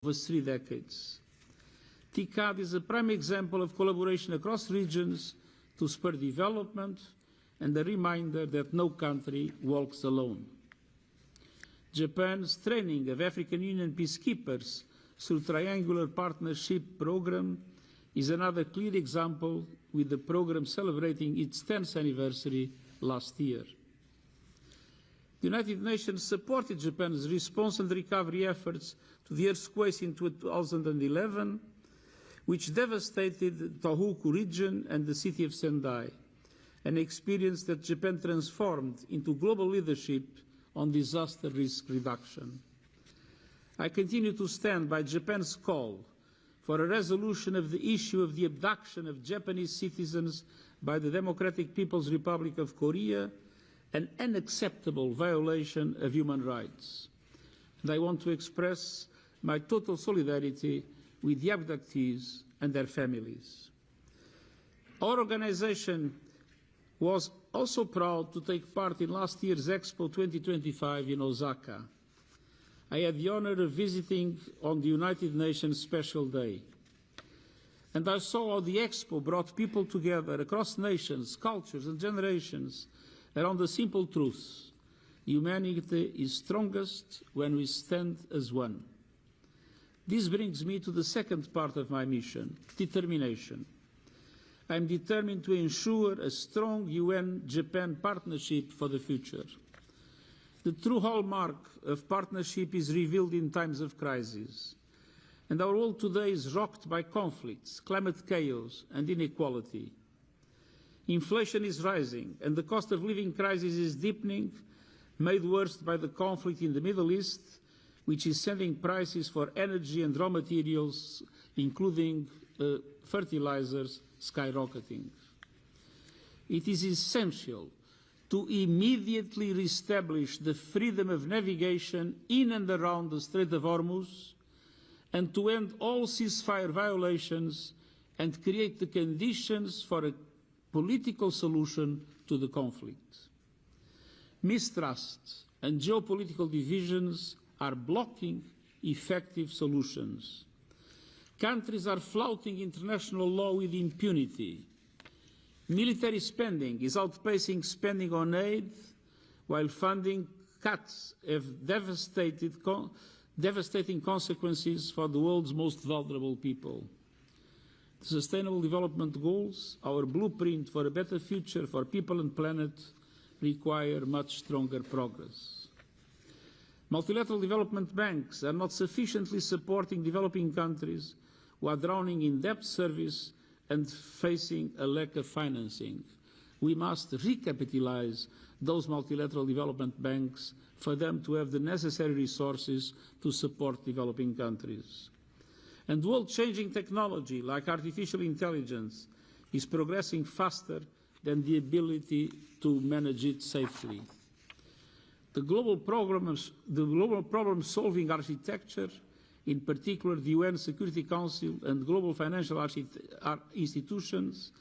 over 3 decades. TICAD is a prime example of collaboration across regions to spur development and a reminder that no country walks alone. Japan's training of African Union peacekeepers through Triangular Partnership Programme is another clear example, with the programme celebrating its 10th anniversary last year. The United Nations supported Japan's response and recovery efforts to the earthquakes in 2011, which devastated the Tohoku region and the city of Sendai, an experience that Japan transformed into global leadership on disaster risk reduction. I continue to stand by Japan's call for a resolution of the issue of the abduction of Japanese citizens by the Democratic People's Republic of Korea, an unacceptable violation of human rights. And I want to express my total solidarity with the abductees and their families. Our organization was also proud to take part in last year's Expo 2025 in Osaka. I had the honor of visiting on the United Nations Special Day. And I saw how the Expo brought people together across nations, cultures and generations around the simple truth: humanity is strongest when we stand as one. This brings me to the second part of my mission: determination. I am determined to ensure a strong UN-Japan partnership for the future. The true hallmark of partnership is revealed in times of crisis, and our world today is rocked by conflicts, climate chaos and inequality. Inflation is rising, and the cost of living crisis is deepening, made worse by the conflict in the Middle East, which is sending prices for energy and raw materials, including fertilizers, skyrocketing. It is essential to immediately reestablish the freedom of navigation in and around the Strait of Hormuz, and to end all ceasefire violations and create the conditions for a political solution to the conflict. Mistrust and geopolitical divisions are blocking effective solutions. Countries are flouting international law with impunity. Military spending is outpacing spending on aid, while funding cuts have devastating consequences for the world's most vulnerable people. The Sustainable Development Goals, our blueprint for a better future for people and planet, require much stronger progress. Multilateral development banks are not sufficiently supporting developing countries who are drowning in debt service and facing a lack of financing. We must recapitalize those multilateral development banks for them to have the necessary resources to support developing countries. And world-changing technology like artificial intelligence is progressing faster than the ability to manage it safely. The global problem-solving architecture, in particular the UN Security Council and global financial institutions,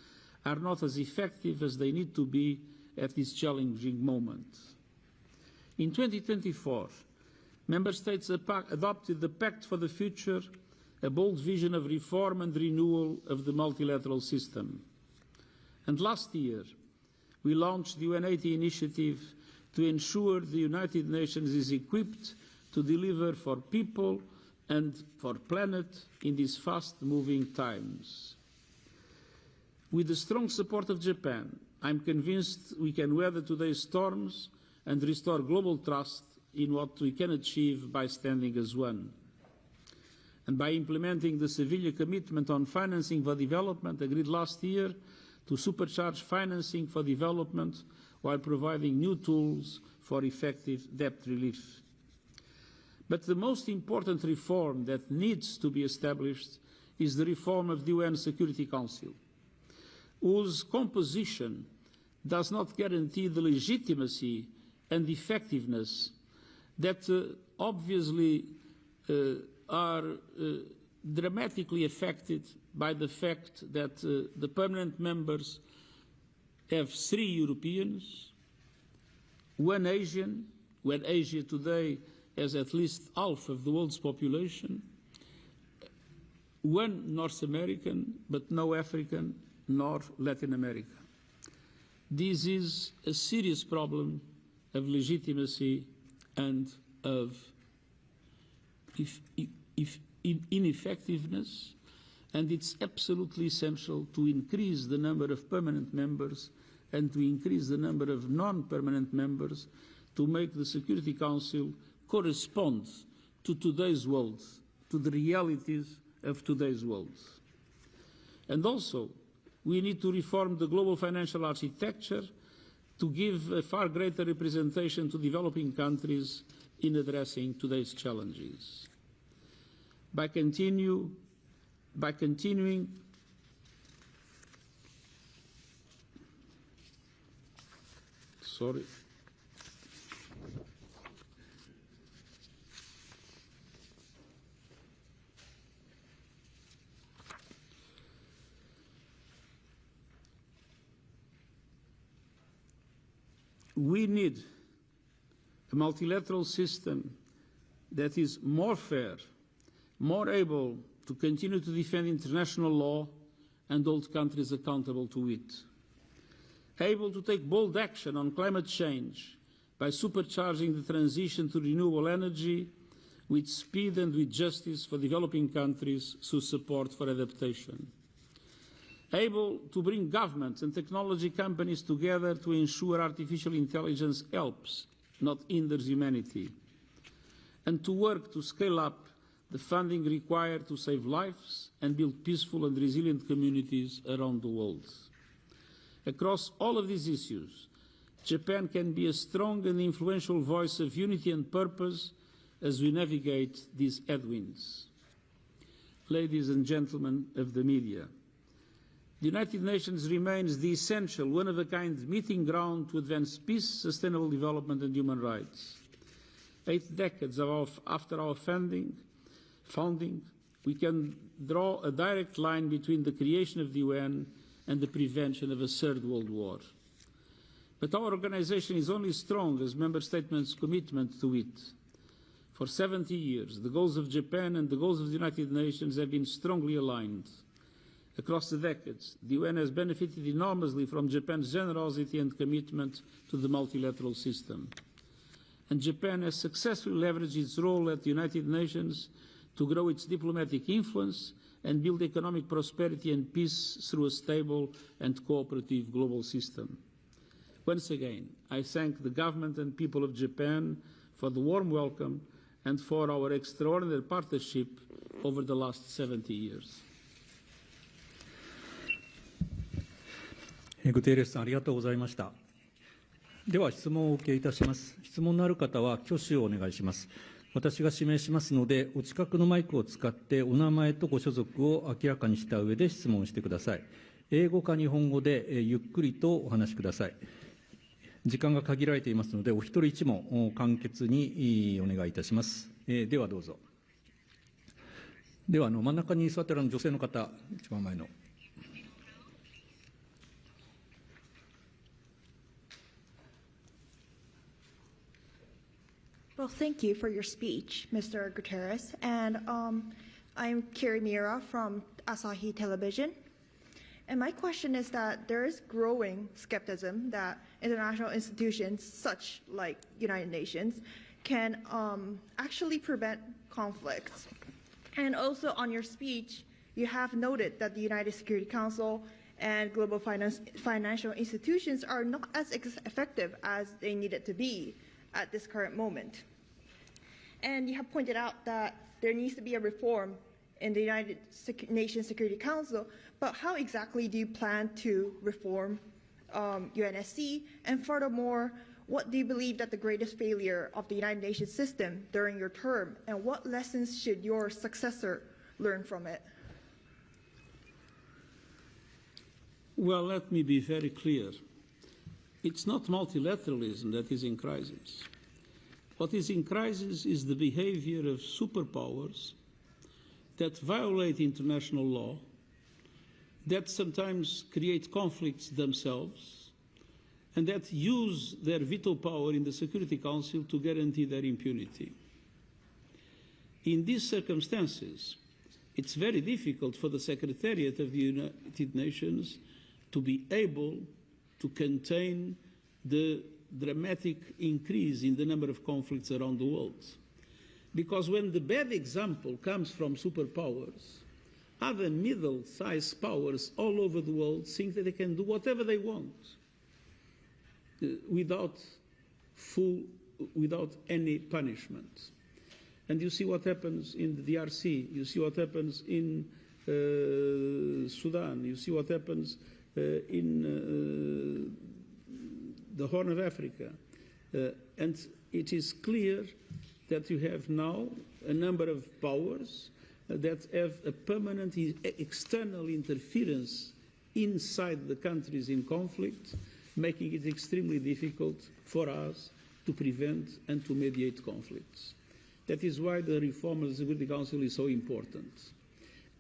are not as effective as they need to be at this challenging moment. In 2024, Member States adopted the Pact for the Future, a bold vision of reform and renewal of the multilateral system. And last year, we launched the UN80 initiative to ensure the United Nations is equipped to deliver for people and for planet in these fast-moving times. With the strong support of Japan, I'm convinced we can weather today's storms and restore global trust in what we can achieve by standing as one. And by implementing the Seville commitment on financing for development agreed last year to supercharge financing for development while providing new tools for effective debt relief. But the most important reform that needs to be established is the reform of the UN Security Council, whose composition does not guarantee the legitimacy and effectiveness that obviously are dramatically affected by the fact that the permanent members have 3 Europeans, 1 Asian, when Asia today has at least half of the world's population, one North American, but no African nor Latin America. This is a serious problem of legitimacy and of ineffectiveness, and it's absolutely essential to increase the number of permanent members and to increase the number of non-permanent members to make the Security Council correspond to today's world, to the realities of today's world. And also, we need to reform the global financial architecture to give a far greater representation to developing countries in addressing today's challenges. By continuing we need a multilateral system that is more fair, more able to continue to defend international law and hold countries accountable to it, able to take bold action on climate change by supercharging the transition to renewable energy with speed and with justice for developing countries through support for adaptation, able to bring governments and technology companies together to ensure artificial intelligence helps, not hinders humanity, and to work to scale up the funding required to save lives and build peaceful and resilient communities around the world. Across all of these issues, Japan can be a strong and influential voice of unity and purpose as we navigate these headwinds. Ladies and gentlemen of the media, the United Nations remains the essential, one-of-a-kind meeting ground to advance peace, sustainable development and human rights. 8 decades after our founding, we can draw a direct line between the creation of the UN and the prevention of a third world war. But our organization is only strong as member states' commitment to it. For 70 years, the goals of Japan and the goals of the United Nations have been strongly aligned. Across the decades, the UN has benefited enormously from Japan's generosity and commitment to the multilateral system. And Japan has successfully leveraged its role at the United Nations to grow its diplomatic influence and build economic prosperity and peace through a stable and cooperative global system. Once again, I thank the government and people of Japan for the warm welcome and for our extraordinary partnership over the last 70 years. グテーレスさん、ありがとうございました。では、質問をお受けいたします。質問のある方は挙手をお願いします。私が指名しますので、お近くのマイクを使ってお名前とご所属を明らかにした上で質問してください。英語か日本語でゆっくりとお話しください。時間が限られていますので、お一人一問、簡潔にお願いいたします。ではどうぞ。では、真ん中に座っている女性の方、一番前の。Well, thank you for your speech, Mr. Guterres. And I'm Kiri Mira from Asahi Television. And my question is that there is growing skepticism that international institutions, such like United Nations, can actually prevent conflicts. And also on your speech, you have noted that the United Security Council and global financial institutions are not as effective as they needed to be at this current moment. And you have pointed out that there needs to be a reform in the United Nations Security Council, but how exactly do you plan to reform UNSC? And furthermore, what do you believe that the greatest failure of the United Nations system during your term, and what lessons should your successor learn from it? Well, let me be very clear. It's not multilateralism that is in crisis. What is in crisis is the behavior of superpowers that violate international law, that sometimes create conflicts themselves, and that use their veto power in the Security Council to guarantee their impunity. In these circumstances, it's very difficult for the Secretariat of the United Nations to be able to contain the dramatic increase in the number of conflicts around the world. Because when the bad example comes from superpowers, other middle-sized powers all over the world think that they can do whatever they want without any punishment. And you see what happens in the DRC, you see what happens in Sudan, you see what happens in the Horn of Africa. And it is clear that you have now a number of powers that have a permanent external interference inside the countries in conflict, making it extremely difficult for us to prevent and to mediate conflicts. That is why the reform of the Security Council is so important.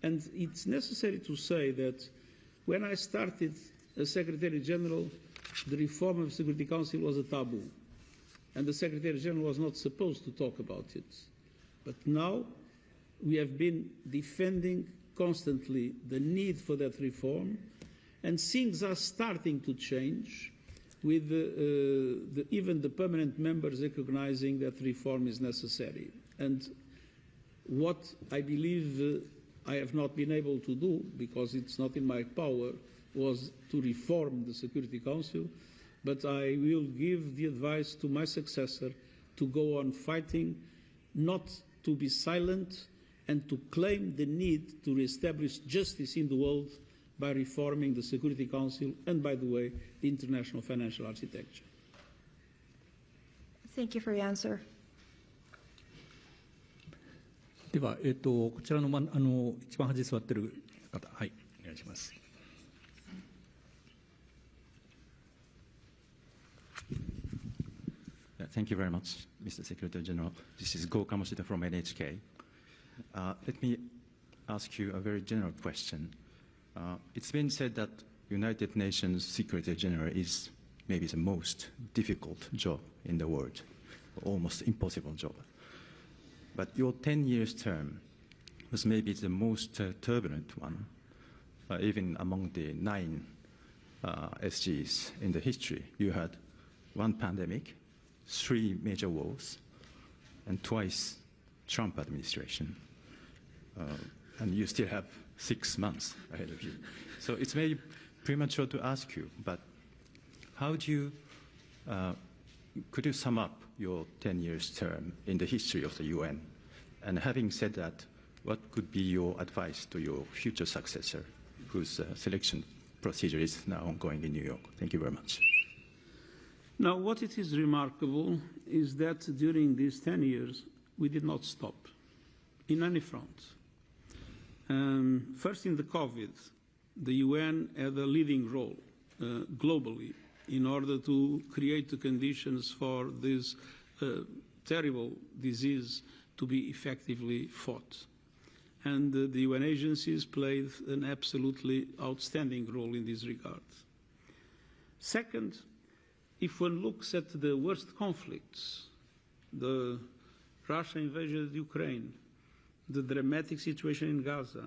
And it's necessary to say that when I started as Secretary General, the reform of the Security Council was a taboo, and the Secretary General was not supposed to talk about it. But now we have been defending constantly the need for that reform, and things are starting to change, with even the permanent members recognizing that reform is necessary. And what I believe I have not been able to do, because it's not in my power, was to reform the Security Council, but I will give the advice to my successor to go on fighting, not to be silent, and to claim the need to reestablish justice in the world by reforming the Security Council and, by the way, the international financial architecture. Thank you for your answer. では、こちらの、一番端に座っている方、はい、お願いします。Thank you very much, Mr. Secretary General. This is Go Kamoshita from NHK. Let me ask you a very general question. It's been said that United Nations Secretary General is maybe the most difficult job in the world, almost impossible job. But your 10 years term was maybe the most turbulent one, even among the 9 SGs in the history. You had 1 pandemic, 3 major wars, and twice Trump administration. And you still have 6 months ahead of you. So it's very premature to ask you, but how do you, could you sum up your 10 years term in the history of the UN? And having said that, what could be your advice to your future successor, whose selection procedure is now ongoing in New York? Thank you very much. Now, what it is remarkable is that during these 10 years, we did not stop in any front. First, in the COVID, the UN had a leading role globally in order to create the conditions for this terrible disease to be effectively fought. And the UN agencies played an absolutely outstanding role in this regard. Second, if one looks at the worst conflicts, the Russian invasion of Ukraine, the dramatic situation in Gaza,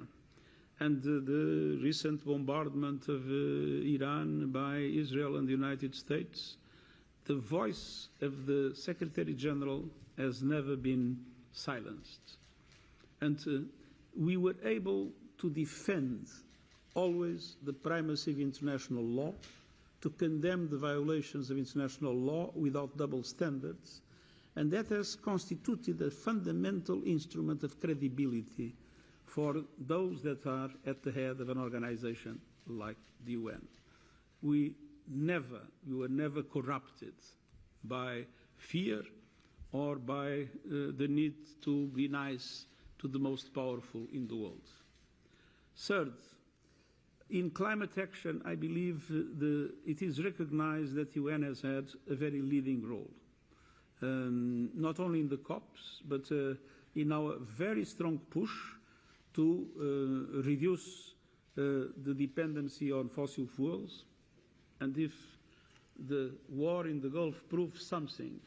and the recent bombardment of Iran by Israel and the United States, the voice of the Secretary General has never been silenced. And we were able to defend always the primacy of international law, to condemn the violations of international law without double standards, and that has constituted a fundamental instrument of credibility for those that are at the head of an organization like the UN. We were never corrupted by fear or by the need to be nice to the most powerful in the world. Third, in climate action, I believe it is recognized that the UN has had a very leading role, not only in the COPs, but in our very strong push to reduce the dependency on fossil fuels. And if the war in the Gulf proves something,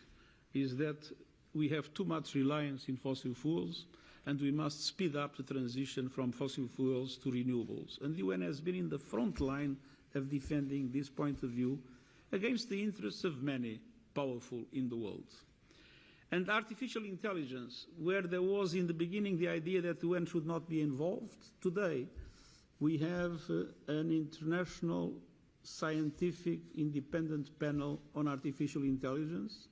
is that we have too much reliance in fossil fuels, and we must speed up the transition from fossil fuels to renewables. And the UN has been in the front line of defending this point of view against the interests of many powerful in the world. And artificial intelligence, where there was in the beginning the idea that the UN should not be involved, today we have an international scientific independent panel on artificial intelligence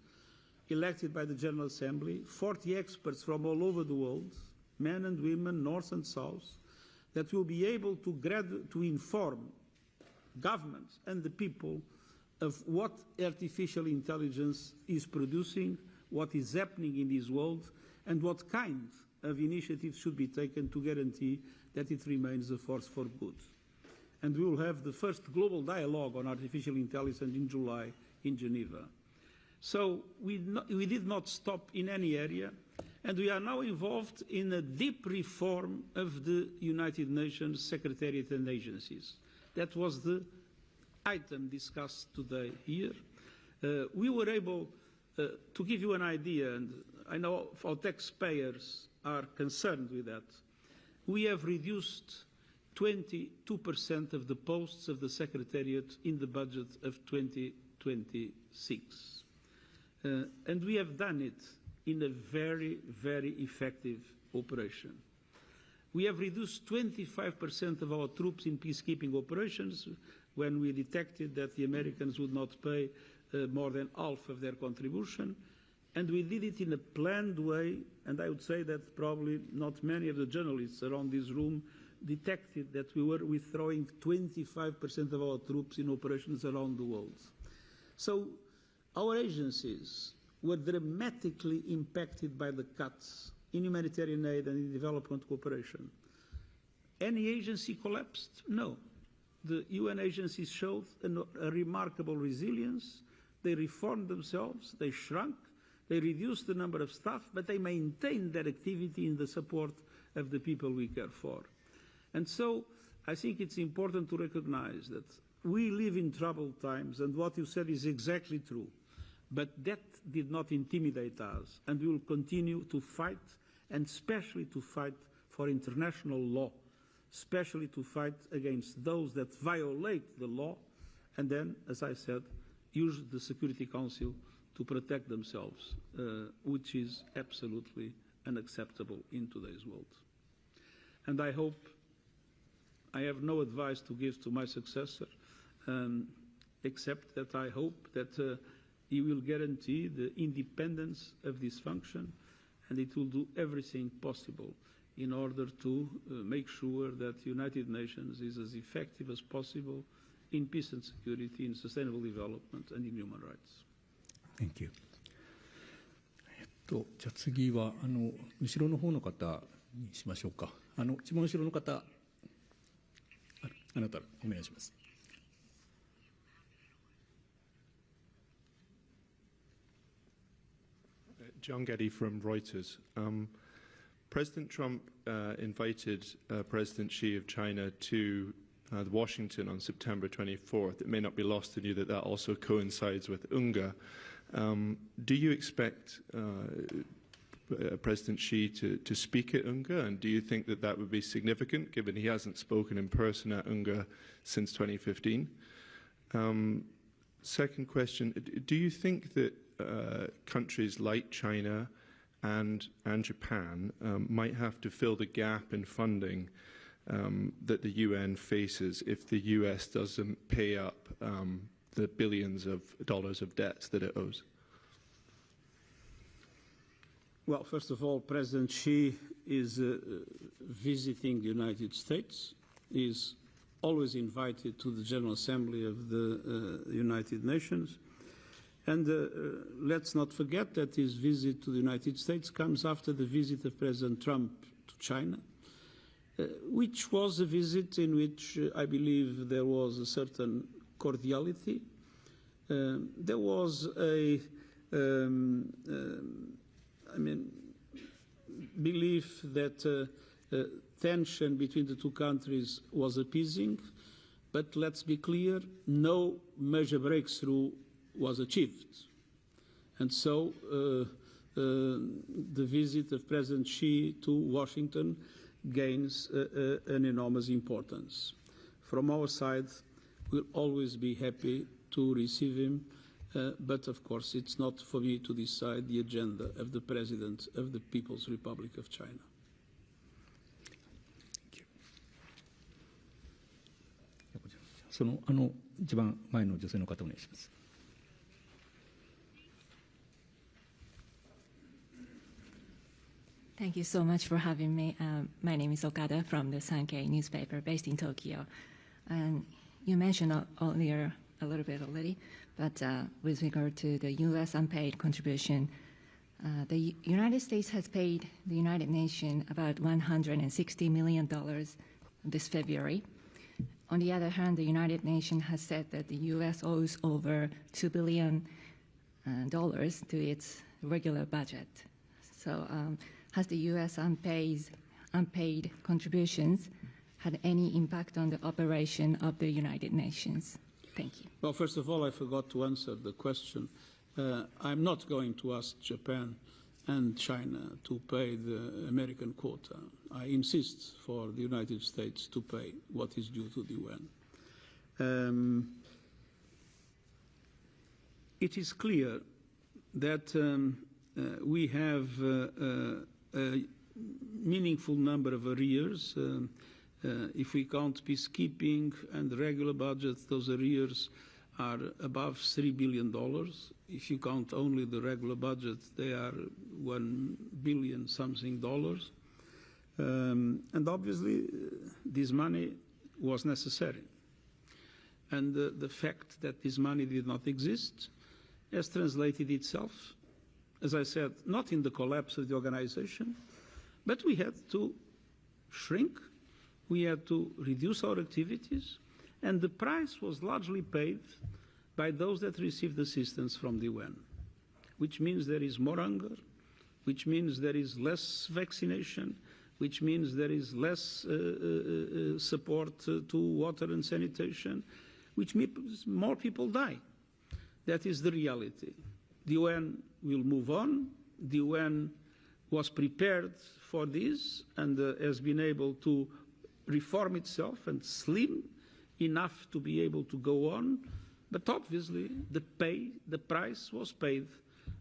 elected by the General Assembly, 40 experts from all over the world, men and women, north and south, that will be able to inform governments and the people of what artificial intelligence is producing, what is happening in this world, and what kind of initiatives should be taken to guarantee that it remains a force for good. And we will have the first global dialogue on artificial intelligence in July in Geneva. So we did not stop in any area, and we are now involved in a deep reform of the United Nations Secretariat and agencies. That was the item discussed today here. We were able to give you an idea, and I know our taxpayers are concerned with that. We have reduced 22% of the posts of the Secretariat in the budget of 2026. And we have done it in a very, very effective operation. We have reduced 25% of our troops in peacekeeping operations when we detected that the Americans would not pay more than half of their contribution. And we did it in a planned way, and I would say that probably not many of the journalists around this room detected that we were withdrawing 25% of our troops in operations around the world. So our agencies were dramatically impacted by the cuts in humanitarian aid and in development cooperation. Any agency collapsed? No. The UN agencies showed a remarkable resilience. They reformed themselves, they shrunk, they reduced the number of staff, but they maintained their activity in the support of the people we care for. And so I think it's important to recognize that we live in troubled times, and what you said is exactly true. But that did not intimidate us, and we will continue to fight, and especially to fight for international law, especially to fight against those that violate the law, and then, as I said, use the Security Council to protect themselves, which is absolutely unacceptable in today's world. And I hope, I have no advice to give to my successor, except that I hope that he will guarantee the independence of this function, and it will do everything possible in order to make sure that the United Nations is as effective as possible in peace and security, in sustainable development, and in human rights. Thank you. じゃあ次は後ろの方の方にしましょうか。一番後ろの方、あなたお願いします。John Getty from Reuters. President Trump invited President Xi of China to Washington on September 24th. It may not be lost on you that that also coincides with UNGA. Do you expect President Xi to speak at UNGA, and do you think that that would be significant, given he hasn't spoken in person at UNGA since 2015? Second question, do you think that countries like China and Japan might have to fill the gap in funding that the UN faces if the US doesn't pay up the billions of dollars of debts that it owes? Well, first of all, President Xi is visiting the United States. He is always invited to the General Assembly of the United Nations. And let's not forget that his visit to the United States comes after the visit of President Trump to China, which was a visit in which I believe there was a certain cordiality. There was a belief that tension between the two countries was appeasing, but let's be clear, no major breakthrough was achieved. And so the visit of President Xi to Washington gains an enormous importance. From our side, we'll always be happy to receive him, but of course it's not for me to decide the agenda of the President of the People's Republic of China. Thank you. 一番前の女性の方お願いします。Thank you so much for having me. My name is Okada from the Sankei newspaper based in Tokyo. You mentioned earlier a little bit already, but with regard to the U.S. unpaid contribution, the United States has paid the United Nations about $160 million this February. On the other hand, the United Nations has said that the U.S. owes over $2 billion to its regular budget. So has the U.S. unpaid contributions had any impact on the operation of the United Nations? Thank you. Well, first of all, I forgot to answer the question. I'm not going to ask Japan and China to pay the American quota. I insist for the United States to pay what is due to the UN. It is clear that we have a meaningful number of arrears. If we count peacekeeping and the regular budget, those arrears are above $3 billion. If you count only the regular budget, they are $1 billion something dollars. And obviously, this money was necessary. And the fact that this money did not exist has translated itself, as I said, not in the collapse of the organization, but we had to shrink, we had to reduce our activities, and the price was largely paid by those that received assistance from the UN, which means there is more hunger, which means there is less vaccination, which means there is less support to water and sanitation, which means more people die. That is the reality. The UN will move on. The UN was prepared for this and has been able to reform itself and slim enough to be able to go on. But obviously, the price was paid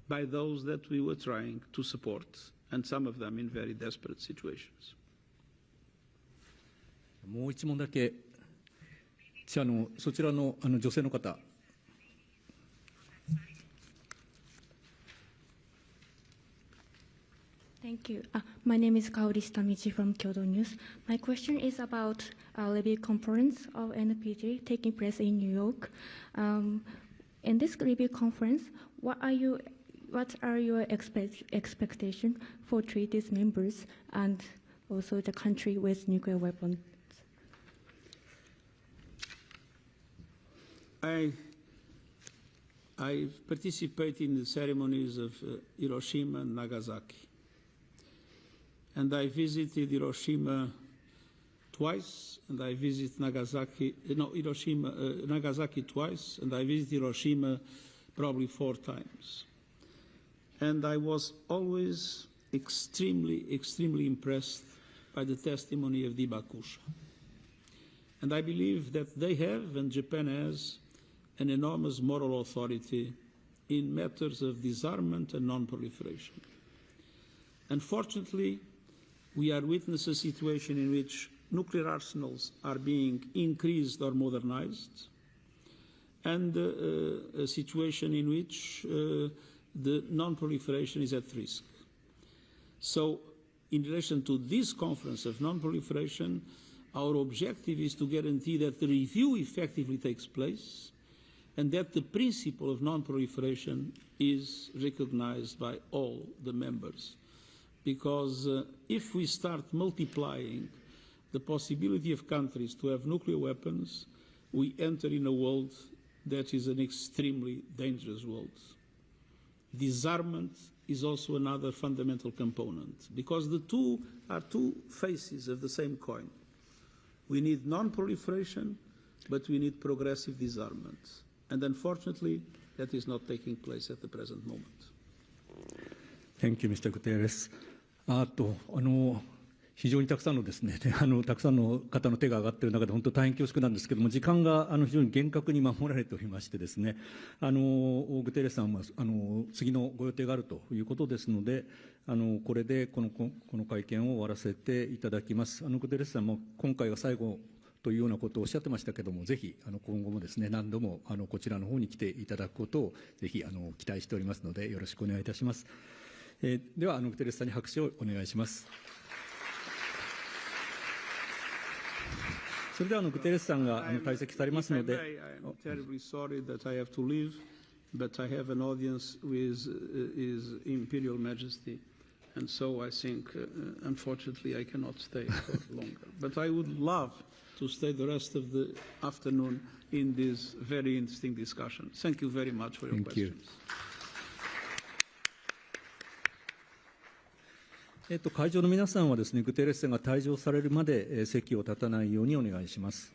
by those that we were trying to support, and some of them in very desperate situations. もう一問だけ、そちらの女性の方。Thank you. My name is Kaori Shitamichi from Geo News. My question is about a review conference of NPT taking place in New York. In this review conference, what are your expectations for treaties members and also the country with nuclear weapons? I participated in the ceremonies of Hiroshima and Nagasaki. And I visited Hiroshima twice, and I visited Nagasaki twice, and I visited Hiroshima probably 4 times. And I was always extremely, extremely impressed by the testimony of the Hibakusha. And I believe that they have, and Japan has, an enormous moral authority in matters of disarmament and non-proliferation. Unfortunately, we are witnessing a situation in which nuclear arsenals are being increased or modernized, and a situation in which the non-proliferation is at risk. So, in relation to this conference of non-proliferation, our objective is to guarantee that the review effectively takes place and that the principle of non-proliferation is recognized by all the members. Because if we start multiplying the possibility of countries to have nuclear weapons, we enter in a world that is an extremely dangerous world. Disarmament is also another fundamental component, because the two are two faces of the same coin. We need non-proliferation, but we need progressive disarmament. And unfortunately, that is not taking place at the present moment. Thank you, Mr. Guterres. 非常にたくさんのですね、たくさんの方の手が挙がっている中で、本当大変恐縮なんですけれども、時間が非常に厳格に守られておりましてですね、グテーレスさんは次のご予定があるということですので、これでこの会見を終わらせていただきます。グテーレスさんも今回が最後というようなことをおっしゃってましたけれども、ぜひ今後もですね、何度もこちらの方に来ていただくことをぜひ期待しておりますので、よろしくお願いいたします。では、グテーレスさんに拍手をお願いします。それではグテーレスさんが退席されますので。I'm terribly sorry that I have to leave, but I have an audience with His Imperial Majesty, and so I think, unfortunately, I cannot stay for longer. But I would love to stay the rest of the afternoon in this very interesting discussion. Thank you very much for your questions. 会場の皆さんはですね、グテーレスさんが退場されるまで席を立たないようにお願いします。